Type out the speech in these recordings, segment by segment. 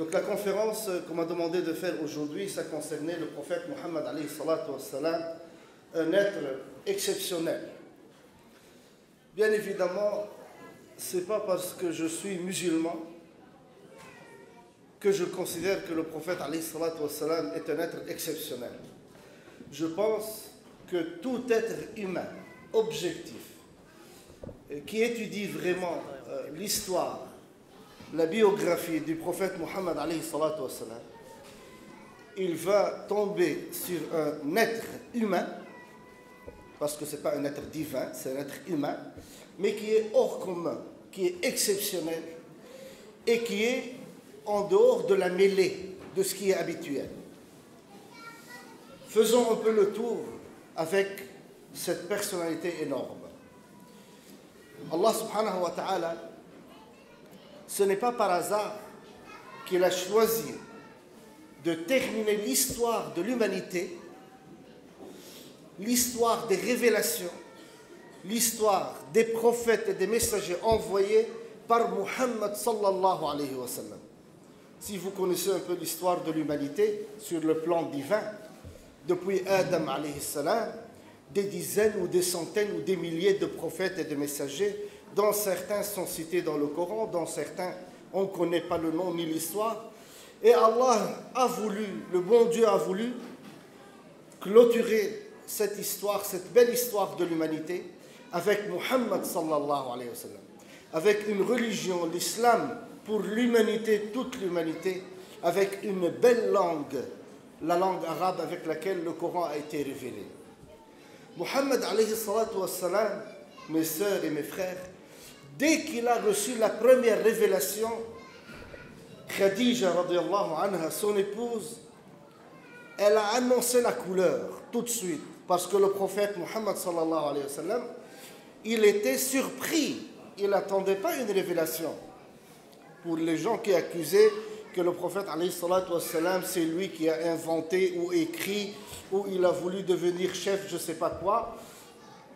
Donc la conférence qu'on m'a demandé de faire aujourd'hui, ça concernait le prophète Mohammed alayhi salatu wassalam, un être exceptionnel. Bien évidemment, ce n'est pas parce que je suis musulman que je considère que le prophète alayhi salatu wassalam est un être exceptionnel. Je pense que tout être humain, objectif, qui étudie vraiment l'histoire, la biographie du prophète Mohammed alayhi salatu wassalam, il va tomber sur un être humain, parce que ce n'est pas un être divin, c'est un être humain, mais qui est hors commun, qui est exceptionnel et qui est en dehors de la mêlée de ce qui est habituel. Faisons un peu le tour avec cette personnalité énorme. Allah subhanahu wa ta'ala, ce n'est pas par hasard qu'il a choisi de terminer l'histoire de l'humanité, l'histoire des révélations, l'histoire des prophètes et des messagers envoyés par Muhammad sallallahu alayhi wa sallam. Si vous connaissez un peu l'histoire de l'humanité sur le plan divin, depuis Adam alayhi salam, des dizaines ou des centaines ou des milliers de prophètes et de messagers, dont certains sont cités dans le Coran, dont certains on ne connaît pas le nom ni l'histoire. Et Allah a voulu, le bon Dieu a voulu clôturer cette histoire, cette belle histoire de l'humanité avec Muhammad sallallahu alayhi wa sallam, avec une religion, l'islam pour l'humanité, toute l'humanité, avec une belle langue, la langue arabe avec laquelle le Coran a été révélé. Muhammad alayhi salatu wa salam, mes sœurs et mes frères, dès qu'il a reçu la première révélation, Khadija radiallahu anha, son épouse, elle a annoncé la couleur tout de suite, parce que le prophète Muhammad sallallahu alayhi wa sallam, il était surpris, il n'attendait pas une révélation. Pour les gens qui accusaient que le prophète alayhi salatu wa sallam, c'est lui qui a inventé ou écrit, ou il a voulu devenir chef, je ne sais pas quoi,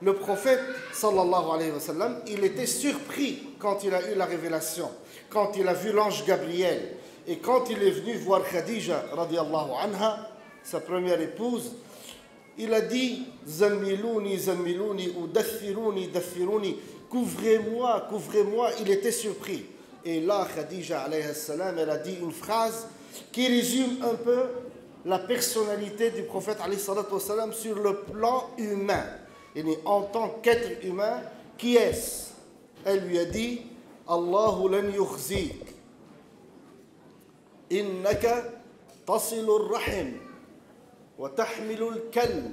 le prophète sallallahu alayhi wa sallam, il était surpris quand il a eu la révélation, quand il a vu l'ange Gabriel, et quand il est venu voir Khadija radiallahu anha, sa première épouse, il a dit « Zammilouni, zammilouni » ou « Dathiruni, dathiruni » « Couvrez-moi, couvrez-moi » il était surpris. Et là, Khadija alayhi salam, elle a dit une phrase qui résume un peu la personnalité du prophète alayhi salatu wassalam sur le plan humain. Et en tant qu'être humain, qui est-ce? Elle lui a dit Allahu lan yukhzik innaka tasilu ar-rahim wa tahmilu al-kalb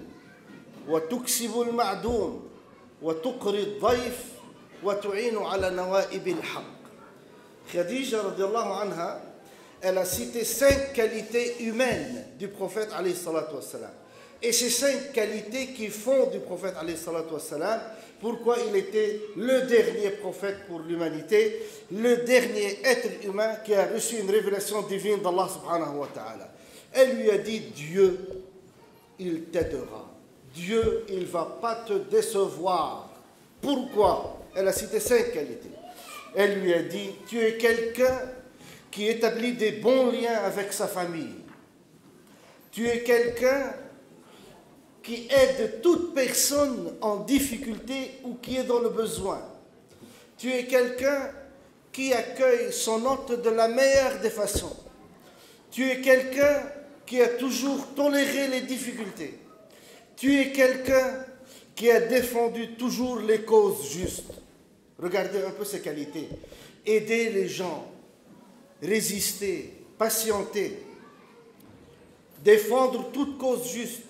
wa tuksibu al-ma'dum wa tuqri ad-dayf wa tu'inu ala nawa'ib al-haqq. Khadija radiallahu anha, elle a cité 5 qualités humaines du prophète alayhi salatu wassalam. Et ces 5 qualités qui font du prophète alayhi salatu wassalam, pourquoi il était le dernier prophète pour l'humanité, le dernier être humain qui a reçu une révélation divine d'Allah subhanahu wa ta'ala. Elle lui a dit, Dieu, il t'aidera. Dieu, il ne va pas te décevoir. Pourquoi? Elle a cité 5 qualités. Elle lui a dit, tu es quelqu'un qui établit des bons liens avec sa famille. Tu es quelqu'un qui aide toute personne en difficulté ou qui est dans le besoin. Tu es quelqu'un qui accueille son hôte de la meilleure des façons. Tu es quelqu'un qui a toujours toléré les difficultés. Tu es quelqu'un qui a défendu toujours les causes justes. Regardez un peu ses qualités. Aider les gens, résister, patienter, défendre toute cause juste,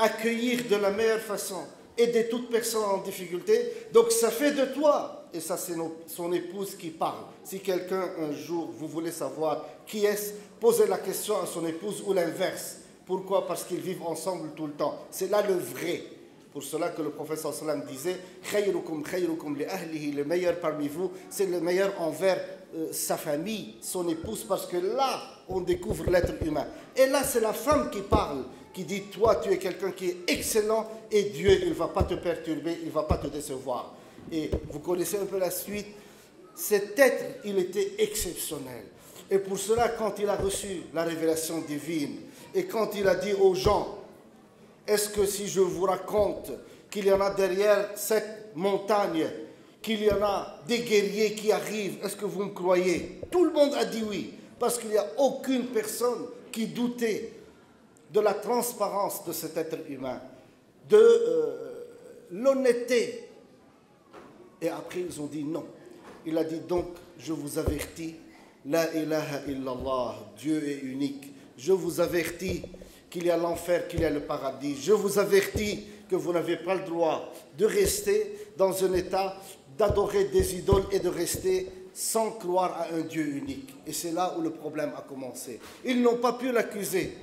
accueillir de la meilleure façon, aider toute personne en difficulté. Donc ça fait de toi, et ça c'est son épouse qui parle. Si quelqu'un un jour, vous voulez savoir qui est-ce, posez la question à son épouse ou l'inverse. Pourquoi? Parce qu'ils vivent ensemble tout le temps. C'est là le vrai. Pour cela que le prophète sallallahu alayhi wa sallam disait khayrukum khayrukum li ahlihi, le meilleur parmi vous, c'est le meilleur envers sa famille, son épouse, parce que là, on découvre l'être humain. Et là, c'est la femme qui parle, qui dit, toi, tu es quelqu'un qui est excellent et Dieu, il ne va pas te perturber, il ne va pas te décevoir. Et vous connaissez un peu la suite. Cet être, il était exceptionnel. Et pour cela, quand il a reçu la révélation divine, et quand il a dit aux gens, est-ce que si je vous raconte qu'il y en a derrière cette montagne, qu'il y en a des guerriers qui arrivent, est-ce que vous me croyez? Tout le monde a dit oui, parce qu'il n'y a aucune personne qui doutait de la transparence de cet être humain, de l'honnêteté. Et après, ils ont dit non. Il a dit donc, je vous avertis, la ilaha illallah, Dieu est unique. Je vous avertis qu'il y a l'enfer, qu'il y a le paradis. Je vous avertis que vous n'avez pas le droit de rester dans un état d'adorer des idoles et de rester sans croire à un Dieu unique. Et c'est là où le problème a commencé. Ils n'ont pas pu l'accuser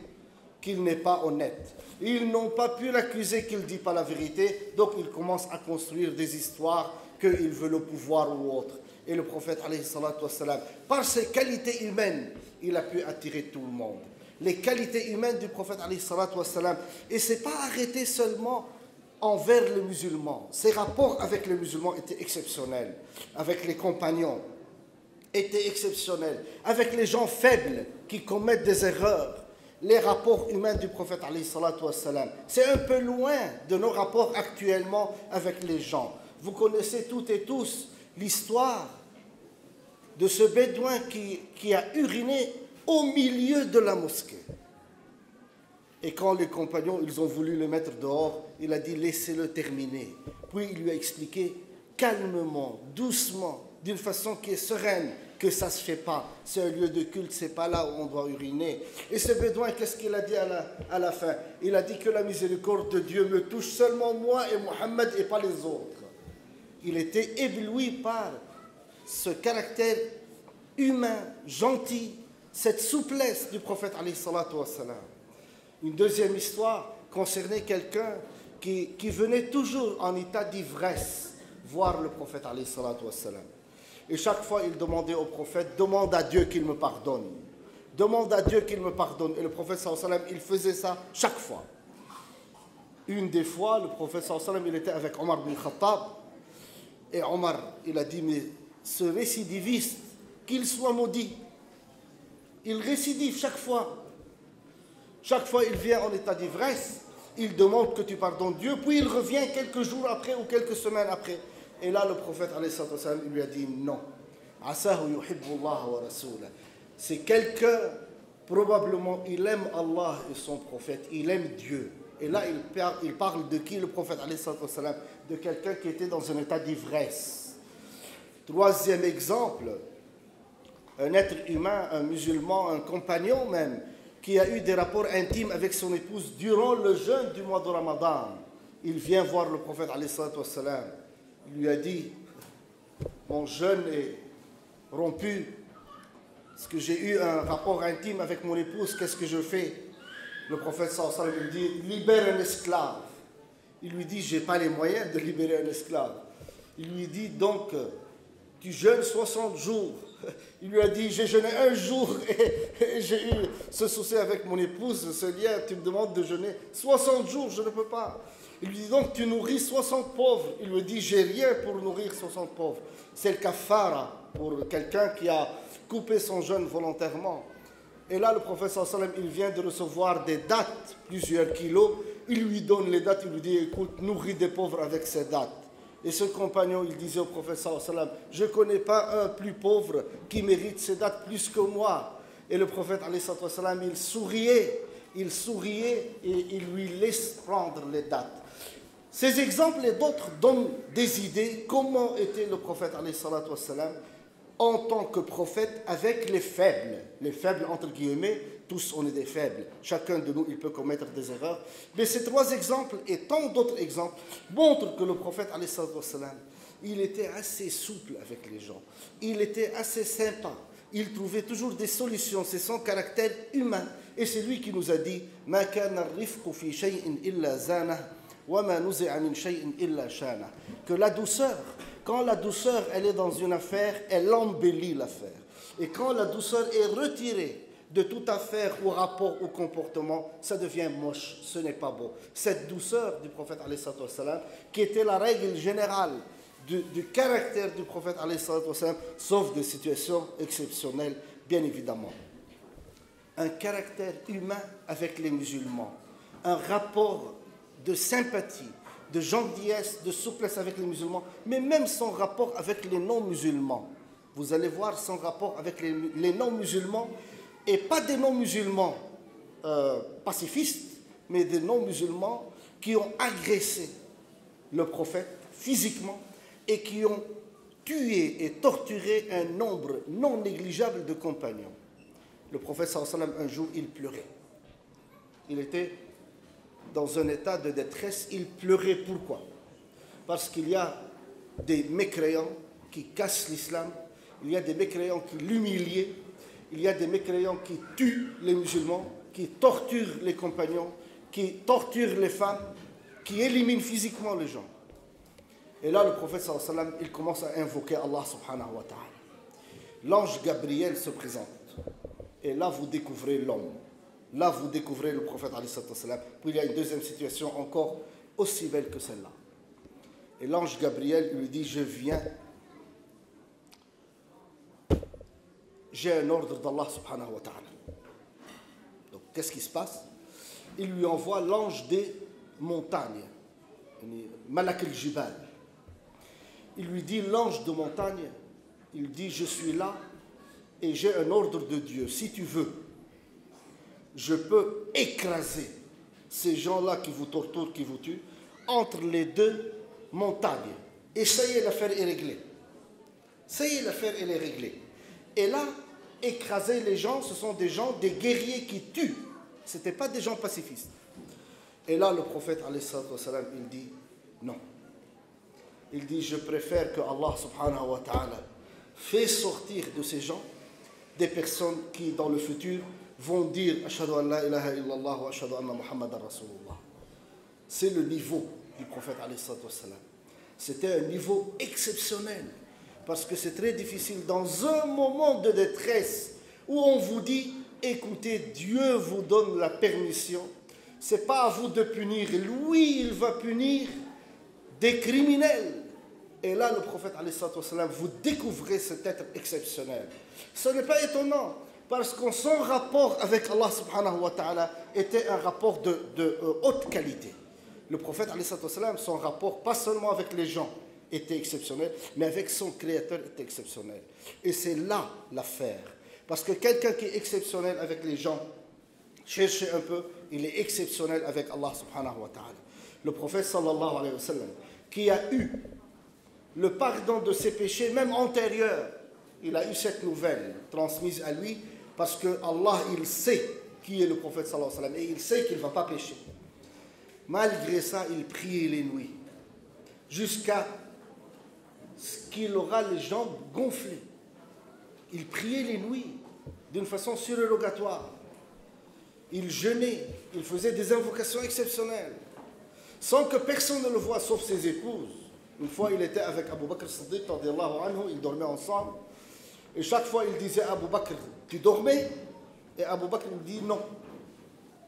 qu'il n'est pas honnête. Ils n'ont pas pu l'accuser qu'il ne dit pas la vérité. Donc ils commencent à construire des histoires qu'il veut le pouvoir ou autre. Et le prophète, alayhi salatu wassalam, par ses qualités humaines, il a pu attirer tout le monde. Les qualités humaines du prophète, alayhi salatu wassalam. Et ce n'est pas arrêté seulement envers les musulmans. Ses rapports avec les musulmans étaient exceptionnels. Avec les compagnons, étaient exceptionnels. Avec les gens faibles qui commettent des erreurs. Les rapports humains du prophète, alayhi salatu wassalam. C'est un peu loin de nos rapports actuellement avec les gens. Vous connaissez toutes et tous l'histoire de ce bédouin qui a uriné au milieu de la mosquée. Et quand les compagnons, ils ont voulu le mettre dehors, il a dit laissez-le terminer. Puis il lui a expliqué calmement, doucement, d'une façon qui est sereine, que ça ne se fait pas. C'est un lieu de culte, ce n'est pas là où on doit uriner. Et ce bédouin, qu'est-ce qu'il a dit à la fin? Il a dit que la miséricorde de Dieu me touche seulement moi et Mohammed et pas les autres. Il était ébloui par ce caractère humain, gentil, cette souplesse du prophète alayhi salatu wassalam. Une deuxième histoire concernait quelqu'un qui venait toujours en état d'ivresse voir le prophète alayhi salatu wassalam. Et chaque fois il demandait au prophète, demande à Dieu qu'il me pardonne. Demande à Dieu qu'il me pardonne. Et le prophète sallallahu alayhi wa sallam, il faisait ça chaque fois. Une des fois, le prophète sallallahu alayhi wa sallam, il était avec Omar bin Khattab. Et Omar, il a dit, mais ce récidiviste, qu'il soit maudit. Il récidive chaque fois. Chaque fois, il vient en état d'ivresse. Il demande que tu pardonnes Dieu. Puis il revient quelques jours après ou quelques semaines après. Et là, le prophète, il lui a dit non. C'est quelqu'un, probablement, il aime Allah et son prophète. Il aime Dieu. Et là, il parle de qui, le prophète, de quelqu'un qui était dans un état d'ivresse. Troisième exemple, un être humain, un musulman, un compagnon même, qui a eu des rapports intimes avec son épouse durant le jeûne du mois de Ramadan. Il vient voir le prophète, il lui a dit, mon jeûne est rompu, parce que j'ai eu un rapport intime avec mon épouse, qu'est-ce que je fais? Le prophète sallallahu alayhi wa sallam lui dit, libère un esclave. Il lui dit, je n'ai pas les moyens de libérer un esclave. Il lui dit, donc, tu jeûnes 60 jours. Il lui a dit, j'ai jeûné un jour et j'ai eu ce souci avec mon épouse, ce lien, tu me demandes de jeûner 60 jours, je ne peux pas. Il lui dit, donc, tu nourris 60 pauvres. Il lui dit, j'ai rien pour nourrir 60 pauvres. C'est le kafara pour quelqu'un qui a coupé son jeûne volontairement. Et là, le prophète sallallahu alayhi wa sallam, il vient de recevoir des dattes, plusieurs kilos. Il lui donne les dattes, il lui dit, écoute, nourris des pauvres avec ces dattes. Et ce compagnon, il disait au prophète sallallahu alayhi wa sallam, je ne connais pas un plus pauvre qui mérite ces dattes plus que moi. Et le prophète alayhi wa sallam, il souriait et il lui laisse prendre les dattes. Ces exemples et d'autres donnent des idées comment était le prophète alayhi wa sallam en tant que prophète avec les faibles entre guillemets, tous on est des faibles, chacun de nous il peut commettre des erreurs, mais ces trois exemples et tant d'autres exemples montrent que le prophète alayhi wa sallam, il était assez souple avec les gens, il était assez sympa, il trouvait toujours des solutions, c'est son caractère humain, et c'est lui qui nous a dit « Ma kana ar-rifqu fi shay'in illa zanah, wa ma nuzi'a min shay'in illa shanah » que la douceur, quand la douceur elle est dans une affaire, elle embellit l'affaire. Et quand la douceur est retirée de toute affaire ou rapport ou comportement, ça devient moche, ce n'est pas beau. Cette douceur du prophète alayhi salam, qui était la règle générale du caractère du prophète alayhi salam, sauf des situations exceptionnelles bien évidemment, un caractère humain avec les musulmans, un rapport de sympathie, de gentillesse, de souplesse avec les musulmans, mais même son rapport avec les non-musulmans. Vous allez voir son rapport avec les non-musulmans, et pas des non-musulmans pacifistes, mais des non-musulmans qui ont agressé le prophète physiquement et qui ont tué et torturé un nombre non négligeable de compagnons. Le prophète sallallahu alayhi wa sallam, un jour, il pleurait. Il était dans un état de détresse. Il pleurait. Pourquoi? Parce qu'il y a des mécréants qui cassent l'islam, il y a des mécréants qui l'humilient, il y a des mécréants qui tuent les musulmans, qui torturent les compagnons, qui torturent les femmes, qui éliminent physiquement les gens. Et là, le prophète sallallahu alayhi wa sallam, il commence à invoquer Allah subhanahu wa ta'ala. L'ange Gabriel se présente. Et là, vous découvrez l'homme. Là, vous découvrez le prophète alayhi wa sallam. Puis il y a une deuxième situation encore aussi belle que celle-là. Et l'ange Gabriel lui dit, je viens. J'ai un ordre d'Allah subhanahu wa ta'ala. Donc, qu'est-ce qui se passe? Il lui envoie l'ange des montagnes, Malak al-Jibal. Il lui dit, l'ange de montagne, il dit, je suis là et j'ai un ordre de Dieu. Si tu veux, je peux écraser ces gens-là qui vous torturent, qui vous tuent, entre les deux montagnes. Et ça y est, l'affaire est réglée. Ça y est, l'affaire elle est réglée. Et là, écraser les gens, ce sont des gens, des guerriers qui tuent. Ce n'étaient pas des gens pacifistes. Et là, le prophète, alayhi salam, il dit, non. Il dit, je préfère que Allah subhanahu wa ta'ala fait sortir de ces gens des personnes qui, dans le futur, vont dire « Ashhadu an la ilaha illallah wa ashhadu anna Muhammadan Rasulullah ». C'est le niveau du prophète alayhi salam. C'était un niveau exceptionnel. Parce que c'est très difficile dans un moment de détresse où on vous dit « Écoutez, Dieu vous donne la permission. Ce n'est pas à vous de punir. Lui, il va punir des criminels. » Et là, le prophète, alayhi salam, vous découvrez cet être exceptionnel. Ce n'est pas étonnant, parce que son rapport avec Allah subhanahu wa ta'ala était un rapport de haute qualité. Le prophète, alayhi salam, son rapport, pas seulement avec les gens, était exceptionnel, mais avec son créateur était exceptionnel. Et c'est là l'affaire. Parce que quelqu'un qui est exceptionnel avec les gens, cherchez un peu, il est exceptionnel avec Allah subhanahu wa ta'ala. Le prophète sallallahu alayhi wa sallam, qui a eu le pardon de ses péchés, même antérieurs, il a eu cette nouvelle transmise à lui, parce que Allah, il sait qui est le prophète sallallahu alayhi wa sallam, et il sait qu'il ne va pas pécher. Malgré ça, il priait les nuits, jusqu'à ce qu'il aura les jambes gonflées. Il priait les nuits d'une façon surérogatoire. Il jeûnait, il faisait des invocations exceptionnelles, sans que personne ne le voie, sauf ses épouses. Une fois, il était avec Abu Bakr Siddiq, ils dormaient ensemble. Et chaque fois, il disait à Abu Bakr, tu dormais? Et Abu Bakr lui dit non.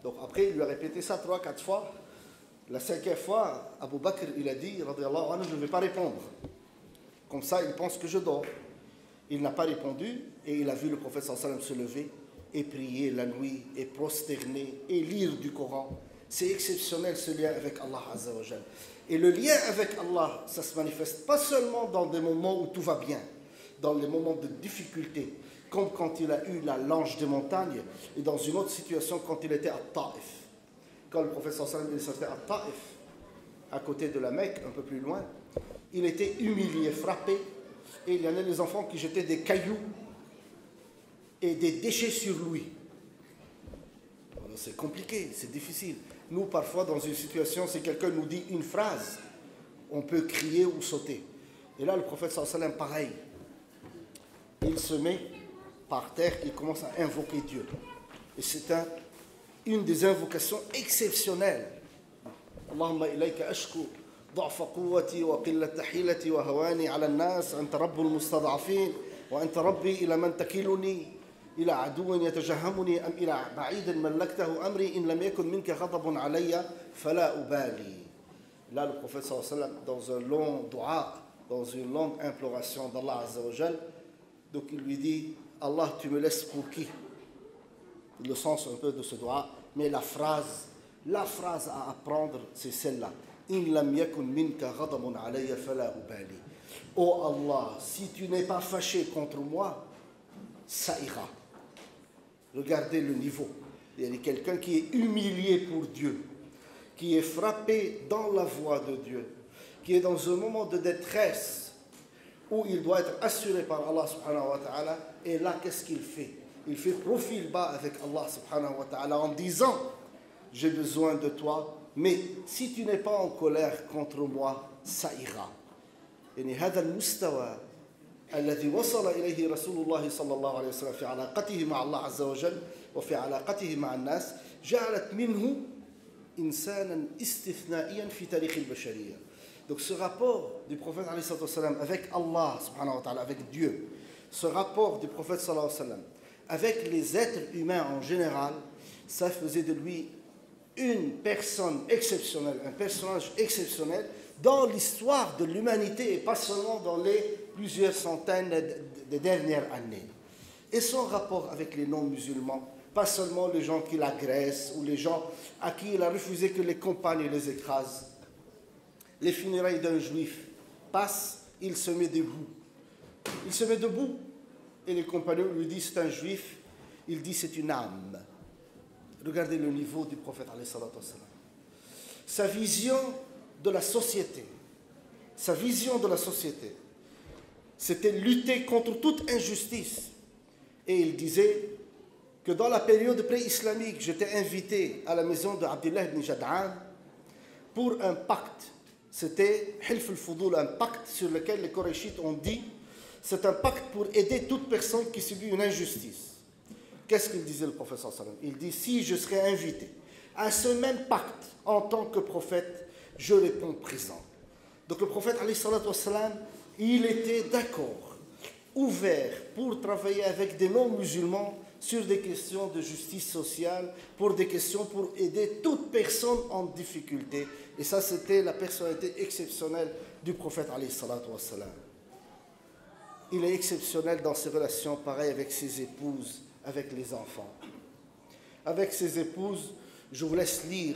Donc après, il lui a répété ça 3-4 fois. La 5e fois, Abu Bakr, il a dit, radiyallahu anhu, je ne vais pas répondre. Comme ça, il pense que je dors. Il n'a pas répondu et il a vu le prophète sallallahu alayhi wa sallam se lever et prier la nuit et prosterner et lire du Coran. C'est exceptionnel ce lien avec Allah Azza wa Jal. Et le lien avec Allah, ça se manifeste pas seulement dans des moments où tout va bien, dans les moments de difficulté, comme quand il a eu la lange des montagnes, et dans une autre situation quand il était à Taif. Quand le prophète sallallahu alayhi wa sallam était à Taif, à côté de la Mecque, un peu plus loin, il était humilié, frappé, et il y en a des enfants qui jetaient des cailloux et des déchets sur lui. C'est compliqué, c'est difficile. Nous, parfois, dans une situation, si quelqu'un nous dit une phrase, on peut crier ou sauter. Et là, le prophète sallallahu alayhi wa sallam, pareil. Il se met par terre, il commence à invoquer Dieu. Et c'est une des invocations exceptionnelles. Allahumma ilayka ashku ضعف قوتي وقلة حيلتي وهواني على الناس أنت رب المستضعفين وأنت ربي إلى من تكلني إلى عدو يتجهمني أم إلى بعيد ملكته أمري إن لم يكن منك غضب علي فلا أبالي. Là, le prophète sallallahu alayhi wa sallam, dans un long dua, dans une longue imploration d'Allah Azza wa Jal, donc il lui dit Allah, tu me laisses pour qui? Le sens un peu de ce dua, mais la phrase à apprendre, c'est celle-là. In lam yakun minka ghadabun alayya fala ubali. Oh Allah, si tu n'es pas fâché contre moi, ça ira. Regardez le niveau. Il y a quelqu'un qui est humilié pour Dieu, qui est frappé dans la voie de Dieu, qui est dans un moment de détresse où il doit être assuré par Allah subhanahu wa ta'ala. Et là, qu'est-ce qu'il fait? Il fait profil bas avec Allah subhanahu wa ta'ala en disant: j'ai besoin de toi, mais si tu n'es pas en colère contre moi, ça ira. يعني هذا المستوى الذي وصل إليه رسول الله صلى الله عليه وسلم في علاقته مع الله عز وجل وفي علاقته مع الناس جعلت منه إنسانا استثنائيا في تاريخ البشرية. Donc ce rapport du prophète عليه الصلاة والسلام avec Allah subhanahu wa ta'ala, avec Dieu, ce rapport du prophète sallallahu alayhi wa sallam avec les êtres humains en général, ça faisait de lui une personne exceptionnelle, un personnage exceptionnel dans l'histoire de l'humanité et pas seulement dans les plusieurs centaines de dernières années. Et son rapport avec les non-musulmans, pas seulement les gens qui l'agressent ou les gens à qui il a refusé que les compagnes les écrasent. Les funérailles d'un juif passent, il se met debout. Il se met debout et les compagnons lui disent: c'est un juif. Il dit: c'est une âme. Regardez le niveau du prophète alayhi salatu wassalam. Sa vision de la société, c'était lutter contre toute injustice. Et il disait que dans la période pré-islamique, j'étais invité à la maison de Abdullah ibn Jad'an pour un pacte. C'était Hilf al-Fudul, un pacte sur lequel les Qurayshites ont dit: c'est un pacte pour aider toute personne qui subit une injustice. Qu'est-ce qu'il disait le prophète sallallahu alayhi wa sallam? Il dit: si je serais invité à ce même pacte en tant que prophète, je réponds présent. Donc le prophète alayhi salatu wa sallam, il était d'accord, ouvert pour travailler avec des non-musulmans sur des questions de justice sociale, pour des questions pour aider toute personne en difficulté. Et ça, c'était la personnalité exceptionnelle du prophète alayhi salatu wa sallam. Il est exceptionnel dans ses relations, pareil avec ses épouses, avec les enfants. Avec ses épouses, je vous laisse lire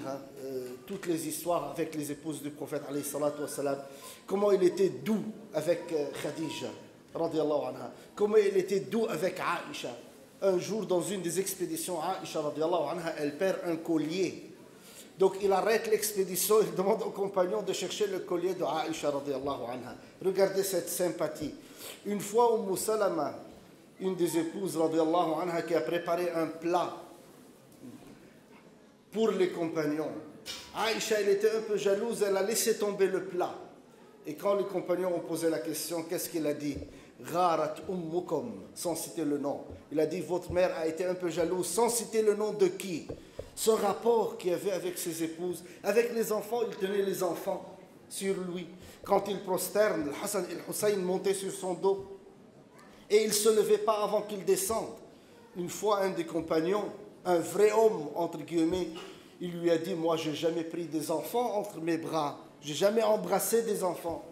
toutes les histoires avec les épouses du prophète alayhi salatu wa salam. Comment il était doux avec Khadija, radiallahu anha. Comment il était doux avec Aïcha. Un jour, dans une des expéditions, Aïcha, radiallahu anha, elle perd un collier. Donc il arrête l'expédition, il demande aux compagnons de chercher le collier de Aïcha, radiallahu anha. Regardez cette sympathie. Une fois, Salama, une des épouses, radiallahu anha, qui a préparé un plat pour les compagnons. Aïcha, elle était un peu jalouse, elle a laissé tomber le plat. Et quand les compagnons ont posé la question, qu'est-ce qu'il a dit? Gharat ummukum, sans citer le nom. Il a dit: votre mère a été un peu jalouse, sans citer le nom de qui? Ce rapport qu'il y avait avec ses épouses, avec les enfants, il tenait les enfants sur lui. Quand il prosterne, le Hassan et le Hussein montaient sur son dos. Et il ne se levait pas avant qu'il descende. Une fois, un des compagnons, un vrai homme, entre guillemets, il lui a dit: moi, je n'ai jamais pris des enfants entre mes bras. Je n'ai jamais embrassé des enfants.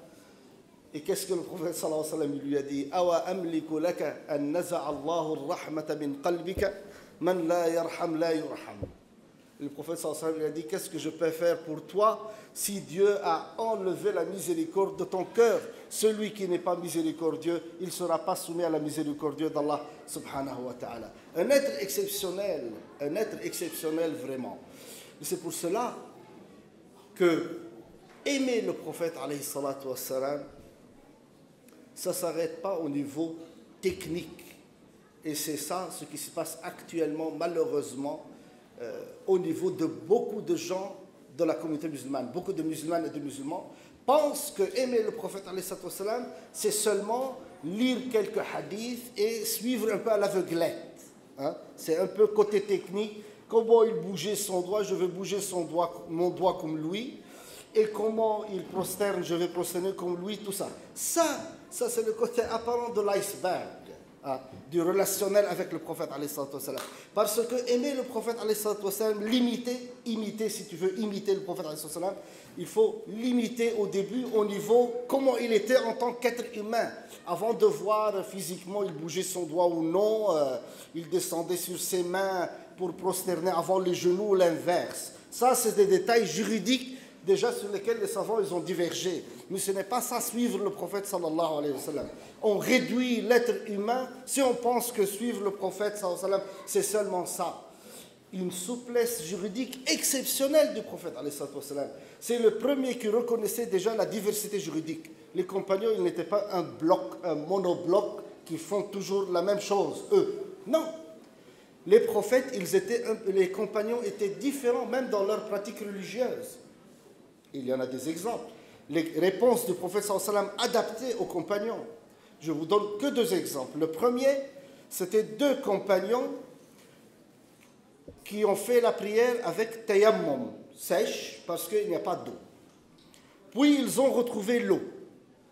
Et qu'est-ce que le prophète sallallahu alayhi wa sallam lui a dit? Awa amliku laka an naza'a Allahu ar-rahmata min qalbika man la yarham la yurham. Le prophète sallallahu alayhi wa sallam lui a dit: qu'est-ce que je peux faire pour toi si Dieu a enlevé la miséricorde de ton cœur? Celui qui n'est pas miséricordieux, il ne sera pas soumis à la miséricorde d'Allah subhanahu wa ta'ala. Un être exceptionnel vraiment. Et c'est pour cela que aimer le prophète alayhi salatu wa salam, ça ne s'arrête pas au niveau technique. Et c'est ça ce qui se passe actuellement, malheureusement, au niveau de beaucoup de gens de la communauté musulmane. Beaucoup de musulmanes et de musulmans pensent que aimer le prophète alayhi salatu wa salam, c'est seulement lire quelques hadiths et suivre un peu à l'aveuglette. Hein? C'est un peu côté technique. Comment il bougeait son doigt, je vais bouger mon doigt comme lui. Et comment il prosterne, je vais prosterner comme lui, tout ça. Ça c'est le côté apparent de l'iceberg. du relationnel avec le prophète alayhi salatu wassalam. Parce que aimer le prophète alayhi salatu wassalam, imiter, si tu veux imiter le prophète alayhi salatu wassalam, il faut l'imiter au début au niveau comment il était en tant qu'être humain. Avant de voir physiquement il bougeait son doigt ou non, il descendait sur ses mains pour prosterner avant les genoux ou l'inverse. Ça, c'est des détails juridiques déjà sur lesquels les savants ils ont divergé. Mais ce n'est pas ça suivre le prophète sallallahu alayhi wa sallam. On réduit l'être humain si on pense que suivre le prophète sallallahu alayhi wa sallam, c'est seulement ça. Une souplesse juridique exceptionnelle du prophète alayhi wa sallam. C'est le premier qui reconnaissait déjà la diversité juridique. Les compagnons, ils n'étaient pas un bloc, un monobloc qui font toujours la même chose, eux. Non. Les prophètes, les compagnons étaient différents même dans leurs pratiques religieuses. Il y en a des exemples. Les réponses du prophète sallallahu alayhi wa sallam adaptées aux compagnons. Je vous donne que deux exemples. Le premier, c'était deux compagnons qui ont fait la prière avec tayammum, sèche, parce qu'il n'y a pas d'eau. Puis ils ont retrouvé l'eau.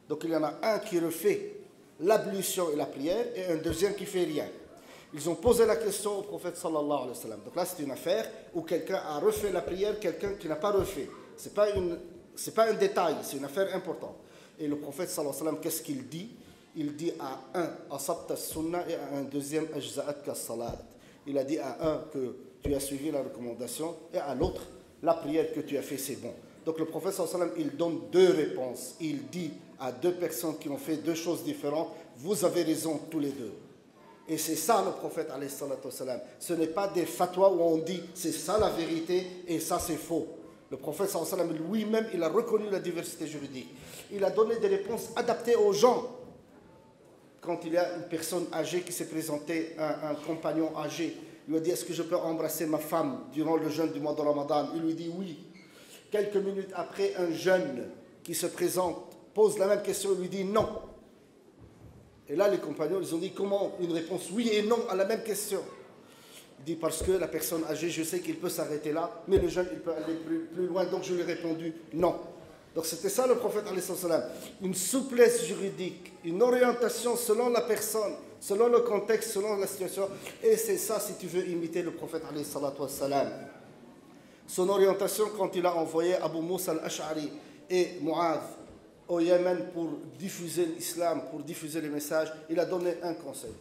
Donc il y en a un qui refait l'ablution et la prière et un deuxième qui ne fait rien. Ils ont posé la question au prophète sallallahu alayhi wa sallam. Donc là, c'est une affaire où quelqu'un a refait la prière, quelqu'un qui n'a pas refait. Ce n'est pas un détail, c'est une affaire importante. Et le prophète sallallahu alayhi wa sallam, qu'est-ce qu'il dit? Il dit à un, asabta sunnah, et à un deuxième, ajza'atka salat. Il a dit à un que tu as suivi la recommandation et à l'autre, la prière que tu as fait, c'est bon. Donc le prophète sallallahu alayhi wa sallam, il donne deux réponses. Il dit à deux personnes qui ont fait deux choses différentes, vous avez raison tous les deux. Et c'est ça le prophète alayhi wa sallam. Ce n'est pas des fatwas où on dit c'est ça la vérité et ça c'est faux. Le prophète sallallahu alayhi wa sallam lui-même, il a reconnu la diversité juridique. Il a donné des réponses adaptées aux gens. Quand il y a une personne âgée qui s'est présentée, un compagnon âgé, il lui a dit, est-ce que je peux embrasser ma femme durant le jeûne du mois de Ramadan? Il lui dit oui. Quelques minutes après, un jeune qui se présente pose la même question, il lui dit non. Et là, les compagnons, ils ont dit, comment une réponse oui et non à la même question? Il dit, parce que la personne âgée, je sais qu'il peut s'arrêter là, mais le jeune, il peut aller plus loin, donc je lui ai répondu non. Donc c'était ça le prophète alayhi salam. Une souplesse juridique, une orientation selon la personne, selon le contexte, selon la situation. Et c'est ça si tu veux imiter le prophète alayhi salam. Son orientation quand il a envoyé Abu Moussa al-Ash'ari et Mu'adh au Yémen pour diffuser l'islam, pour diffuser les messages, il a donné un conseil.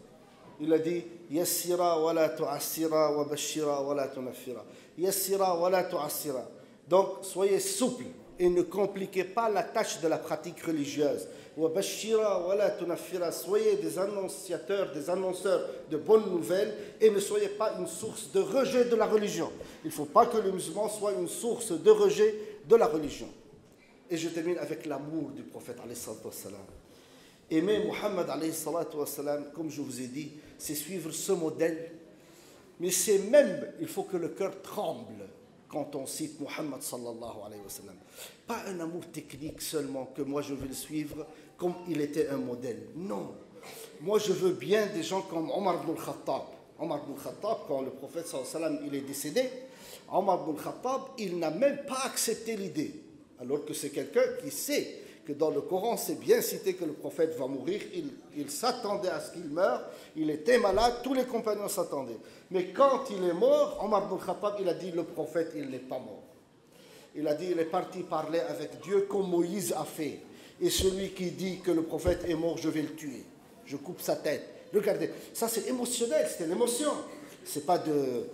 Il a dit yassira wa la tu'assira wa bashira wa la tunaffira. Yassira wa la tu'assira. Donc soyez souples et ne compliquez pas la tâche de la pratique religieuse. Wa bashira wa la tunaffira. Soyez des annonciateurs, des annonceurs de bonnes nouvelles et ne soyez pas une source de rejet de la religion. Il ne faut pas que le musulman soit une source de rejet de la religion. Et je termine avec l'amour du prophète alayhi salatu wassalam. Aimer Muhammad alayhi salatu wassalam, comme je vous ai dit, c'est suivre ce modèle. Mais c'est même, il faut que le cœur tremble quand on cite Muhammad sallallahu alayhi wa sallam. Pas un amour technique seulement, que moi je veux le suivre comme il était un modèle. Non. Moi je veux bien des gens comme Omar ibn al-Khattab. Omar ibn al-Khattab, quand le prophète sallallahu alayhi wa sallam il est décédé, Omar ibn al-Khattab, il n'a même pas accepté l'idée. Alors que c'est quelqu'un qui sait que dans le Coran, c'est bien cité que le prophète va mourir. Il s'attendait à ce qu'il meure. Il était malade. Tous les compagnons s'attendaient. Mais quand il est mort, Omar ibn Khattab, il a dit, le prophète, il n'est pas mort. Il a dit, il est parti parler avec Dieu comme Moïse a fait. Et celui qui dit que le prophète est mort, je vais le tuer. Je coupe sa tête. Regardez, ça c'est émotionnel, c'était l'émotion. Ce n'est pas de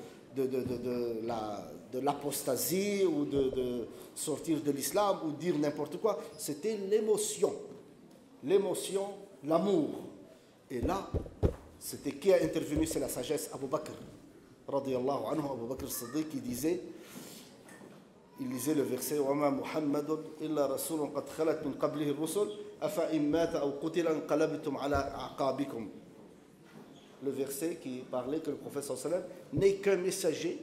l'apostasie ou de sortir de l'islam ou dire n'importe quoi. C'était l'émotion. L'émotion, l'amour. Et là, c'était qui a intervenu? C'est la sagesse Abu Bakr. Radiyallahu anhu, Abu Bakr Siddiq, qui disait, il lisait le verset وَمَا مُحَمَّدٌ إِلَّا رَسُولٌ قَدْ خَلَتْ مِنْ قَبْلِهِ الرُّسُلُ أَفَإِنْ مَاتَ أَوْ قُتِلَ انقلبتم على أعقابكم. Le verset qui parlait que le prophète sallallahu alayhi wa sallam n'est qu'un messager.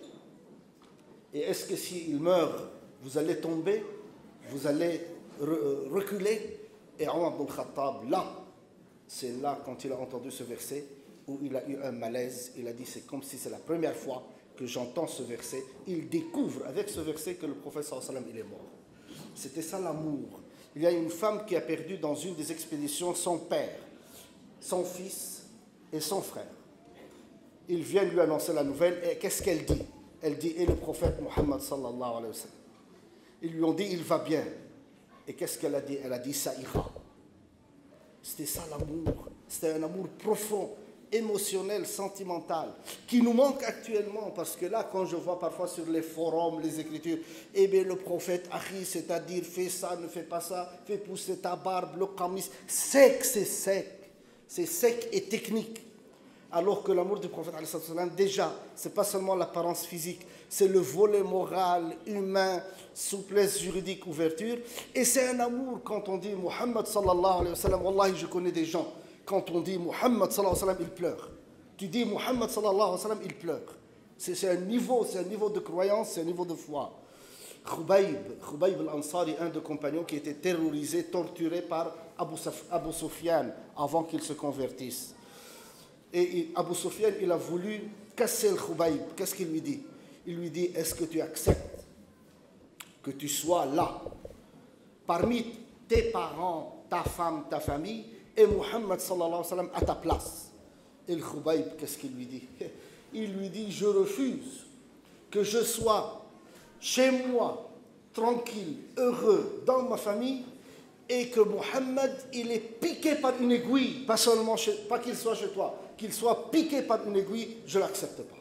Et est-ce que s'il meurt, vous allez tomber, vous allez reculer? Et Omar ibn Khattab, là, c'est là, quand il a entendu ce verset, où il a eu un malaise. Il a dit, c'est comme si c'est la première fois que j'entends ce verset. Il découvre avec ce verset que le prophète sallallahu alayhi wa sallam, il est mort. C'était ça l'amour. Il y a une femme qui a perdu dans une des expéditions son père, son fils et son frère. Ils viennent lui annoncer la nouvelle et qu'est-ce qu'elle dit? Elle dit, et le prophète Mohammed sallallahu alayhi wa sallam. Ils lui ont dit, il va bien. Et qu'est-ce qu'elle a dit? Elle a dit, ça ira. C'était ça l'amour. C'était un amour profond, émotionnel, sentimental, qui nous manque actuellement. Parce que là, quand je vois parfois sur les forums, les écritures, eh bien le prophète Achi, c'est-à-dire fais ça, ne fais pas ça, fais pousser ta barbe, le qamis, sec, c'est sec. C'est sec et technique. Alors que l'amour du prophète, déjà, ce n'est pas seulement l'apparence physique, c'est le volet moral, humain, souplesse juridique, ouverture. Et c'est un amour, quand on dit Muhammad sallallahu alayhi wa sallam, wallahi, je connais des gens, quand on dit Muhammad sallallahu alayhi wa sallam, ils pleurent. Tu dis Muhammad sallallahu alayhi wa sallam, ils pleurent. C'est un niveau de croyance, c'est un niveau de foi. Khubayb al-Ansari, un des compagnons qui était terrorisé, torturé par Abu Sufyan avant qu'il se convertisse. Et Abu Sufyan, il a voulu casser le Khubayb. Qu'est-ce qu'il lui dit? Il lui dit, est-ce que tu acceptes que tu sois là, parmi tes parents, ta femme, ta famille, et Muhammad sallallahu alayhi wa sallam à ta place? Et le Khubayb, qu'est-ce qu'il lui dit? Il lui dit, je refuse que je sois chez moi, tranquille, heureux, dans ma famille, et que Muhammad, il est piqué par une aiguille, pas seulement pas qu'il soit chez toi, qu'il soit piqué par une aiguille, je ne l'accepte pas.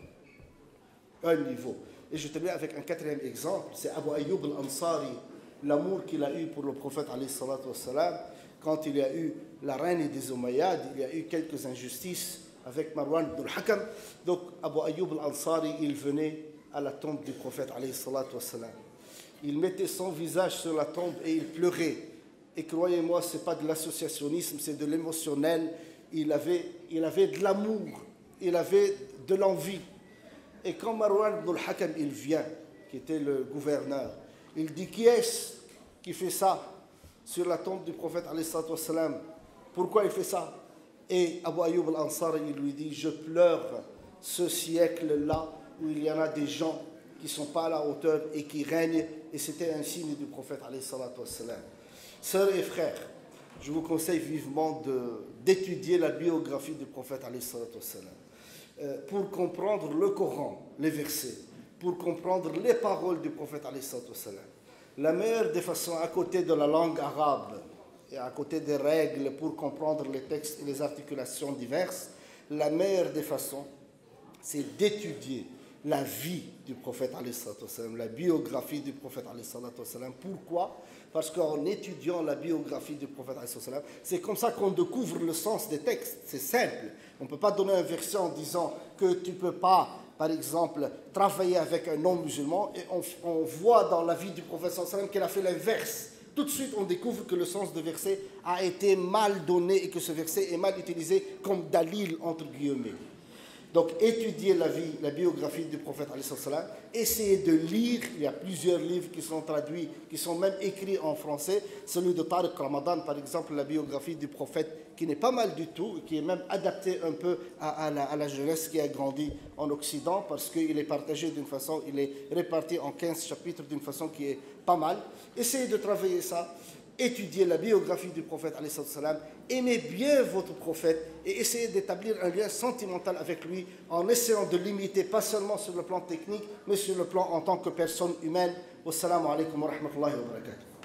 Un niveau. Et je termine avec un quatrième exemple, c'est Abu Ayyub al-Ansari, l'amour qu'il a eu pour le prophète alayhi salatu wassalam, quand il y a eu la reine des Umayyads, il y a eu quelques injustices avec Marwan ibn al-Hakam. Donc Abu Ayyub al-Ansari, il venait à la tombe du prophète alayhi salatu wassalam. Il mettait son visage sur la tombe et il pleurait. Et croyez-moi, ce n'est pas de l'associationnisme, c'est de l'émotionnel. Il avait de l'amour, il avait de l'envie. Et quand Marwan ibn al-Hakam, il vient, qui était le gouverneur, il dit, qui est-ce qui fait ça sur la tombe du prophète alayhi salatu wassalam? Pourquoi il fait ça? Et Abu Ayyub al-Ansari, il lui dit, je pleure ce siècle-là où il y en a des gens qui ne sont pas à la hauteur et qui règnent. Et c'était un signe du prophète alayhi salatu wassalam. Sœurs et frères, je vous conseille vivement d'étudier la biographie du prophète alayhi salatu wassalam, pour comprendre le Coran, les versets, pour comprendre les paroles du prophète alayhi salatu wassalam. La meilleure des façons, à côté de la langue arabe et à côté des règles pour comprendre les textes et les articulations diverses, la meilleure des façons, c'est d'étudier la vie du prophète alayhi salatu wassalam, la biographie du prophète alayhi salatu wassalam. Pourquoi? Parce qu'en étudiant la biographie du prophète alayhi salatu wassalam, c'est comme ça qu'on découvre le sens des textes. C'est simple. On ne peut pas donner un verset en disant que tu ne peux pas, par exemple, travailler avec un non-musulman et on voit dans la vie du prophète sallallahu alayhi wa sallam qu'il a fait l'inverse. Tout de suite, on découvre que le sens de verset a été mal donné et que ce verset est mal utilisé comme dalil, entre guillemets. Donc, étudier la vie, la biographie du prophète, essayez de lire. Il y a plusieurs livres qui sont traduits, qui sont même écrits en français. Celui de Tariq Ramadan, par exemple, la biographie du prophète, qui n'est pas mal du tout, qui est même adapté un peu à la jeunesse qui a grandi en Occident, parce qu'il est partagé d'une façon, il est réparti en 15 chapitres d'une façon qui est pas mal. Essayez de travailler ça. Étudiez la biographie du prophète, aimez bien votre prophète et essayez d'établir un lien sentimental avec lui en essayant de l'imiter, pas seulement sur le plan technique, mais sur le plan en tant que personne humaine. Wassalamu alaikum wa rahmatullahi wa barakatuh.